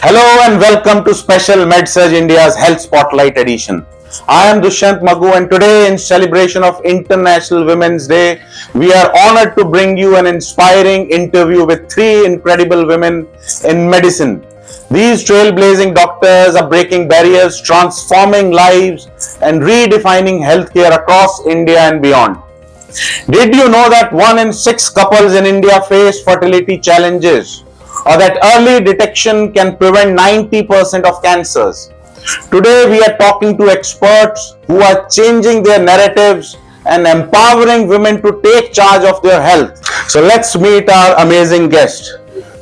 Hello and welcome to Special MedSurg India's Health Spotlight edition. I am Dushyant Maggu, and today, in celebration of International Women's Day, we are honored to bring you an inspiring interview with three incredible women in medicine. These trailblazing doctors are breaking barriers, transforming lives, and redefining healthcare across India and beyond. Did you know that 1 in 6 couples in India face fertility challenges, or that early detection can prevent 90% of cancers? Today, we are talking to experts who are changing their narratives and empowering women to take charge of their health. So, let's meet our amazing guest.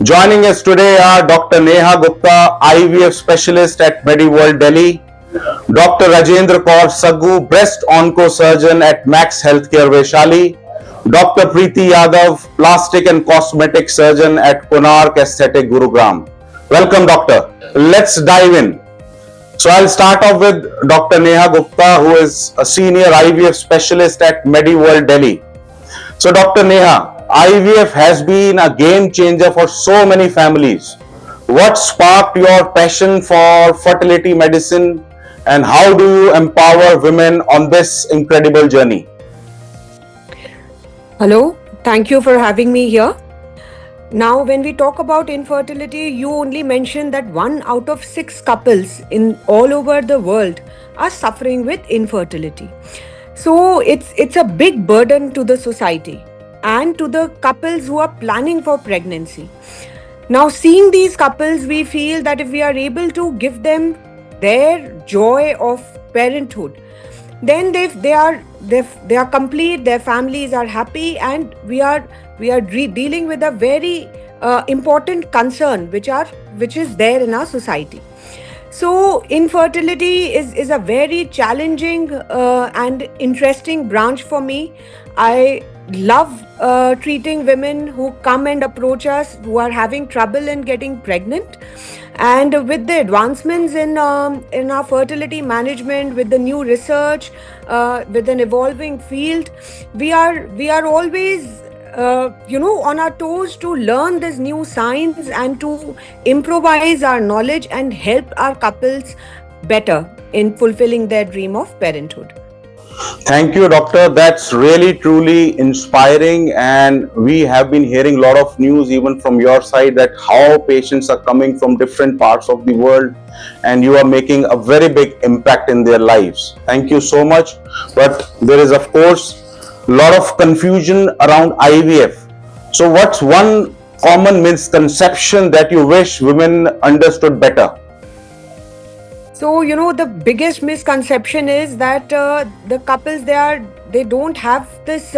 Joining us today are Dr. Neha Gupta, IVF specialist at MediWorld Delhi, Dr. Rajendra Kaur Saggu, breast oncosurgeon at Max Healthcare Vaishali, Dr. Preeti Yadav, plastic and cosmetic surgeon at Konark Aesthetic Gurugram. Welcome, doctor. Let's dive in. So I'll start off with Dr. Neha Gupta, who is a senior IVF specialist at MediWorld Delhi. So Dr. Neha, IVF has been a game changer for so many families. What sparked your passion for fertility medicine, and how do you empower women on this incredible journey? Hello, thank you for having me here. Now, when we talk about infertility, you only mentioned that 1 out of 6 couples in all over the world are suffering with infertility. So it's a big burden to the society and to the couples who are planning for pregnancy. Now, seeing these couples, we feel that if we are able to give them their joy of parenthood, then they are complete, their families are happy, and we are dealing with a very important concern which is there in our society. So infertility is a very challenging and interesting branch for me. I love treating women who come and approach us who are having trouble in getting pregnant. And with the advancements in our fertility management, with the new research, with an evolving field, we are always on our toes to learn this new science and to improvise our knowledge and help our couples better in fulfilling their dream of parenthood. Thank you, doctor. That's really truly inspiring, and we have been hearing a lot of news even from your side that how patients are coming from different parts of the world, and you are making a very big impact in their lives. Thank you so much. But there is, of course, a lot of confusion around IVF. So, what's one common misconception that you wish women understood better? So, the biggest misconception is that the couples they don't have this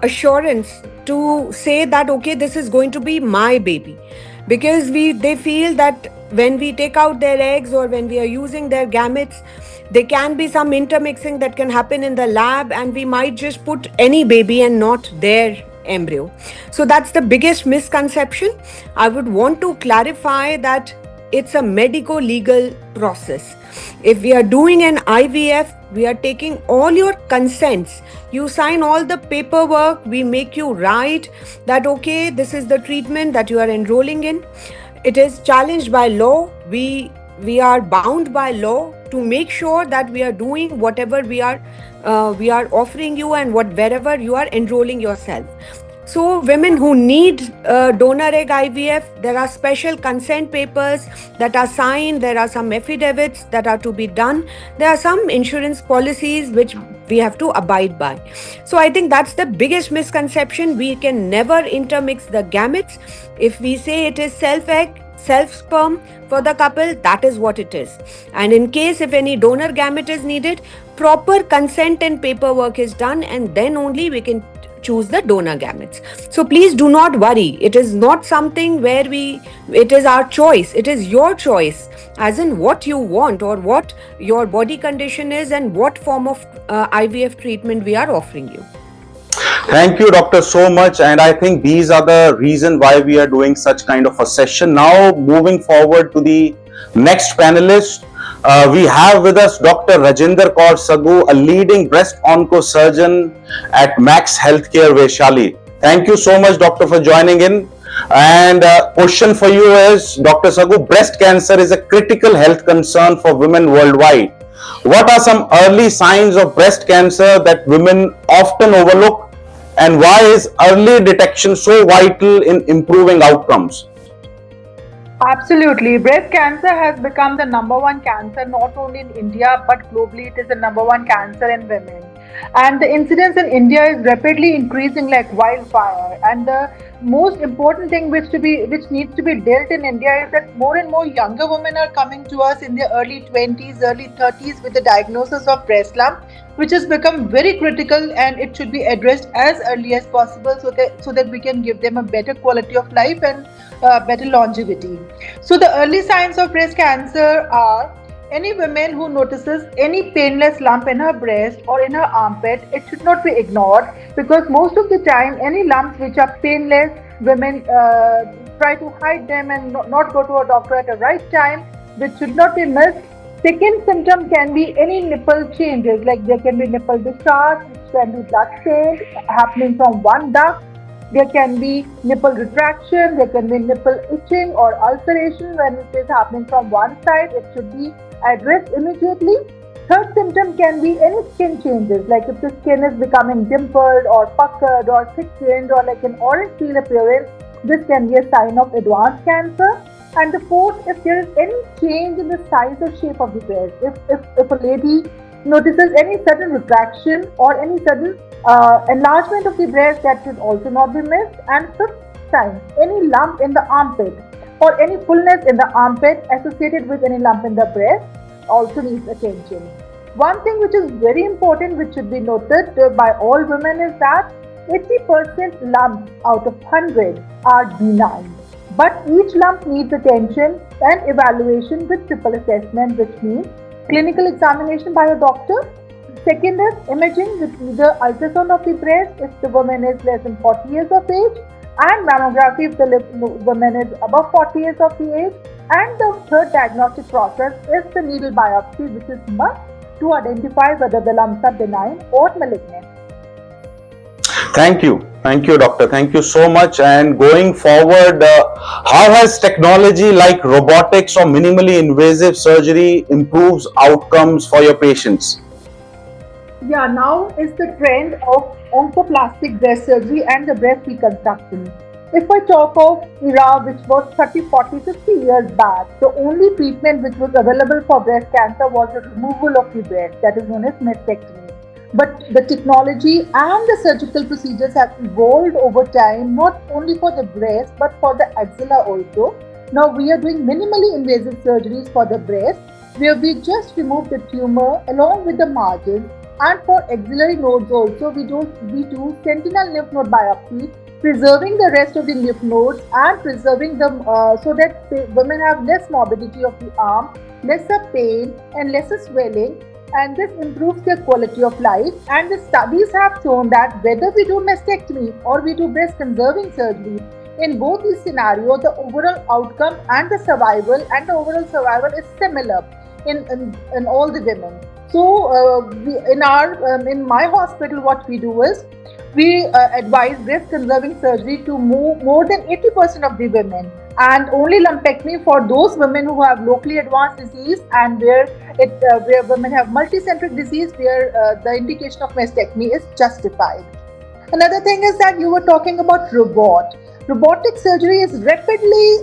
assurance to say that okay, this is going to be my baby, because they feel that when we take out their eggs or when we are using their gametes, there can be some intermixing that can happen in the lab, and we might just put any baby and not their embryo. So that's the biggest misconception. I would want to clarify that it's a medico-legal process. If we are doing an IVF, we are taking all your consents. You sign all the paperwork. We make you write that, okay, this is the treatment that you are enrolling in. It is challenged by law. We are bound by law to make sure that we are doing whatever we are offering you and wherever you are enrolling yourself. So women who need donor egg IVF, there are special consent papers that are signed, there are some affidavits that are to be done, there are some insurance policies which we have to abide by. So I think that's the biggest misconception. We can never intermix the gametes. If we say it is self egg, self sperm for the couple, that is what it is. And in case if any donor gamete is needed, proper consent and paperwork is done, and then only we can choose the donor gametes. So please do not worry. It is not something where it is our choice. It is your choice, as in what you want or what your body condition is and what form of IVF treatment we are offering you. Thank you, doctor, so much. And I think these are the reason why we are doing such kind of a session. Now, moving forward to the next panelist, we have with us Dr. Rajendra Kaur Saggu, a leading breast oncosurgeon at Max Healthcare Vaishali. Thank you so much, doctor, for joining in. And question for you is, Dr. Sagu, breast cancer is a critical health concern for women worldwide. What are some early signs of breast cancer that women often overlook, and why is early detection so vital in improving outcomes? Absolutely. Breast cancer has become the number one cancer not only in India but globally. It is the number one cancer in women. And the incidence in India is rapidly increasing like wildfire. And the most important thing which needs to be dealt in India is that more and more younger women are coming to us in their early 20s, early 30s with the diagnosis of breast lump, which has become very critical, and it should be addressed as early as possible so that we can give them a better quality of life and better longevity. So the early signs of breast cancer are any woman who notices any painless lump in her breast or in her armpit. It should not be ignored, because most of the time any lumps which are painless, women try to hide them and not go to a doctor at the right time, which should not be missed. Second symptom can be any nipple changes, like there can be nipple discharge, which can be blood stained happening from one duct. There can be nipple retraction, there can be nipple itching or ulceration when it is happening from one side. It should be addressed immediately. Third symptom can be any skin changes, like if the skin is becoming dimpled or puckered or thickened or like an orange peel appearance, this can be a sign of advanced cancer. And the fourth, if there is any change in the size or shape of the breast, if a lady notices any sudden retraction or any sudden enlargement of the breast, that should also not be missed. And fifth sign, any lump in the armpit or any fullness in the armpit associated with any lump in the breast also needs attention. One thing which is very important, which should be noted by all women, is that 80% lumps out of 100 are benign. But each lump needs attention and evaluation with triple assessment, which means clinical examination by a doctor. Second is imaging with either ultrasound of the breast if the woman is less than 40 years of age, and mammography if the woman is above 40 years of the age. And the third diagnostic process is the needle biopsy, which is must to identify whether the lumps are benign or malignant. Thank you. Thank you, doctor. Thank you so much. And going forward, how has technology like robotics or minimally invasive surgery improves outcomes for your patients? Yeah, now is the trend of oncoplastic breast surgery and the breast reconstruction. If I talk of era which was 30, 40, 50 years back, the only treatment which was available for breast cancer was the removal of the breast, that is known as mastectomy. But the technology and the surgical procedures have evolved over time, not only for the breast but for the axilla also. Now we are doing minimally invasive surgeries for the breast, where we just remove the tumor along with the margins. And for axillary nodes also, we do sentinel lymph node biopsy, preserving the rest of the lymph nodes and preserving them so that women have less morbidity of the arm, lesser pain and lesser swelling, and this improves their quality of life. And the studies have shown that whether we do mastectomy or we do breast conserving surgery, in both these scenarios, the overall outcome and the overall survival is similar in all the women. So in my hospital, what we do is we advise breast conserving surgery to more than 80% of the women, and only lumpectomy for those women who have locally advanced disease and where women have multicentric disease, where the indication of mastectomy is justified. Another thing is that you were talking about robotic surgery is rapidly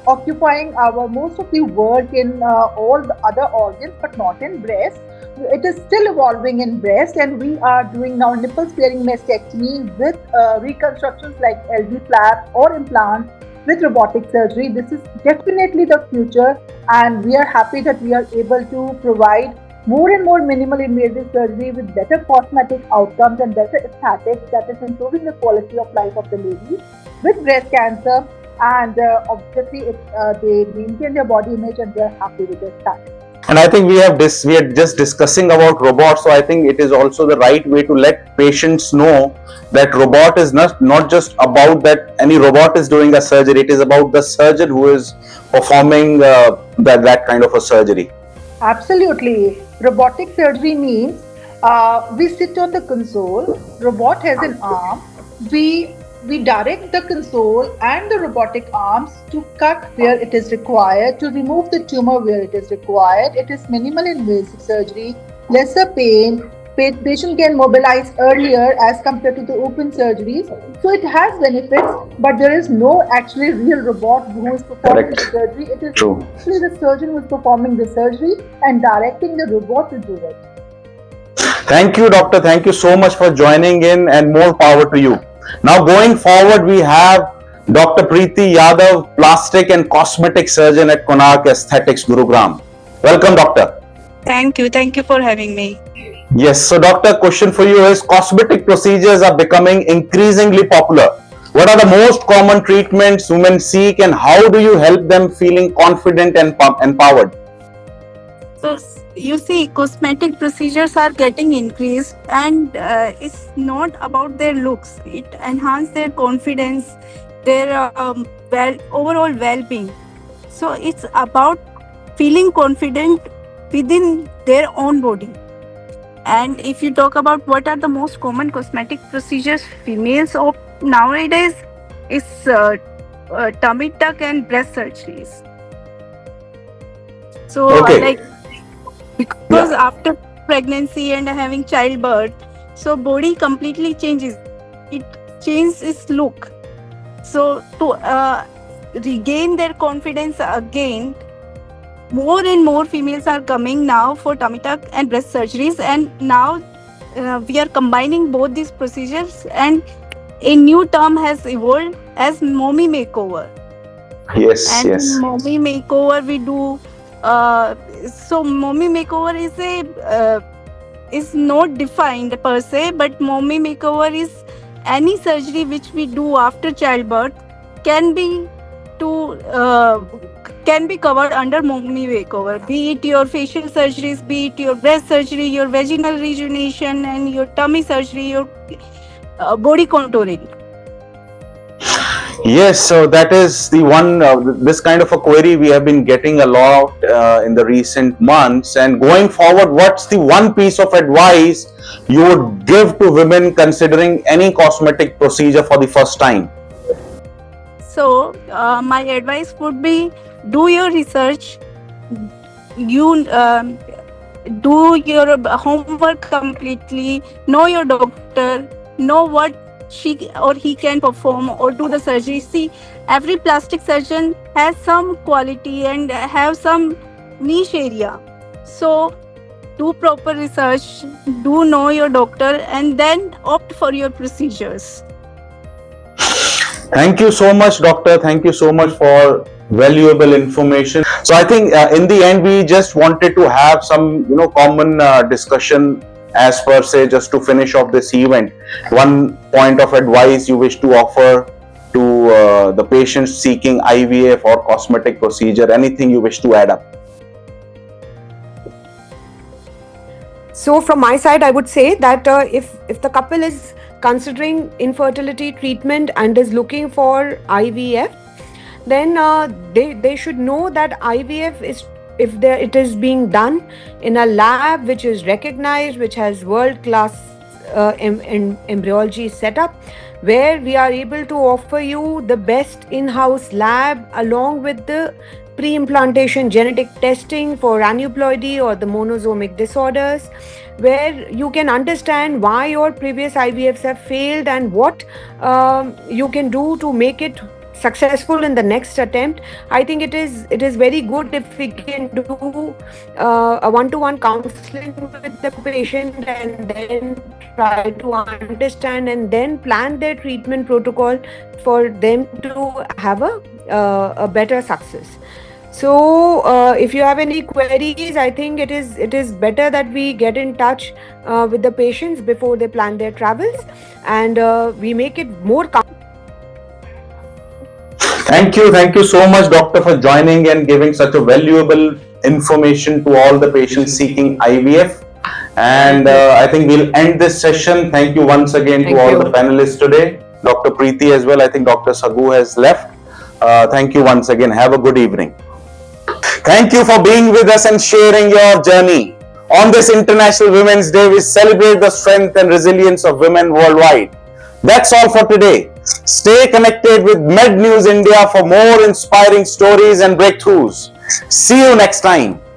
occupying our most of the work in all the other organs, but not in breast. It is still evolving in breast, and we are doing now nipple sparing mastectomy with reconstructions like LV flaps or implants with robotic surgery. This is definitely the future, and we are happy that we are able to provide more and more minimal invasive surgery with better cosmetic outcomes and better aesthetics, that is improving the quality of life of the ladies with breast cancer. And obviously they maintain their body image and they are happy with their status. And I think we are just discussing about robots, so I think it is also the right way to let patients know that robot is not just about that any robot is doing a surgery. It is about the surgeon who is performing that kind of a surgery. Absolutely. Robotic surgery means we sit on the console, robot has an arm, we We direct the console and the robotic arms to cut where it is required, to remove the tumor where it is required. It is minimal invasive surgery, lesser pain. Patient can mobilize earlier as compared to the open surgeries. So it has benefits, but there is no actually real robot who is performing the Correct. surgery. It is True. actually the surgeon who is performing the surgery and directing the robot to do it. Thank you, doctor. Thank you so much for joining in, and more power to you. Now, going forward, we have Dr. Preeti Yadav, plastic and cosmetic surgeon at Konark Aesthetics, Gurugram. Welcome, doctor. Thank you. Thank you for having me. Yes, so doctor, question for you is cosmetic procedures are becoming increasingly popular. What are the most common treatments women seek, and how do you help them feeling confident and empowered? So, you see, cosmetic procedures are getting increased, and it's not about their looks. It enhances their confidence, their overall well-being. So, it's about feeling confident within their own body. And if you talk about what are the most common cosmetic procedures females opt nowadays, is tummy tuck and breast surgeries. So, Okay. because after pregnancy and having childbirth, so body completely changes. It changes its look. So to regain their confidence again, more and more females are coming now for tummy tuck and breast surgeries, and now we are combining both these procedures, and a new term has evolved as mommy makeover. Yes, And yes. in mommy makeover we do so mommy makeover is not defined per se, but mommy makeover is any surgery which we do after childbirth can be to can be covered under mommy makeover, be it your facial surgeries, be it your breast surgery, your vaginal rejuvenation, and your tummy surgery, your body contouring. Yes, so that is the one, this kind of a query we have been getting a lot in the recent months. And going forward, what's the one piece of advice you would give to women considering any cosmetic procedure for the first time? So, my advice would be do your research, you do your homework completely, know your doctor, know what she or he can perform or do the surgery. See, every plastic surgeon has some quality and have some niche area. So, do proper research, do know your doctor, and then opt for your procedures. Thank you so much, doctor. Thank you so much for valuable information. So I think in the end, we just wanted to have some, common discussion as per se, just to finish off this event. One point of advice you wish to offer to the patients seeking IVF or cosmetic procedure, anything you wish to add up? So from my side, I would say that if the couple is considering infertility treatment and is looking for IVF, then they should know that IVF is, if it is being done in a lab which is recognized, which has world class embryology setup, where we are able to offer you the best in-house lab along with the pre-implantation genetic testing for aneuploidy or the monosomic disorders, where you can understand why your previous IVFs have failed and what you can do to make it successful in the next attempt. I think it is very good if we can do a one-to-one counseling with the patient and then try to understand and then plan their treatment protocol for them to have a better success. So if you have any queries, I think it is better that we get in touch with the patients before they plan their travels, and we make it more Thank you so much, doctor, for joining and giving such a valuable information to all the patients seeking IVF. And I think we'll end this session. Thank you once again to all the panelists today. Dr. Preeti as well. I think Dr. Sagu has left. Thank you once again. Have a good evening. Thank you for being with us and sharing your journey. On this International Women's Day, we celebrate the strength and resilience of women worldwide. That's all for today. Stay connected with Med News India for more inspiring stories and breakthroughs. See you next time.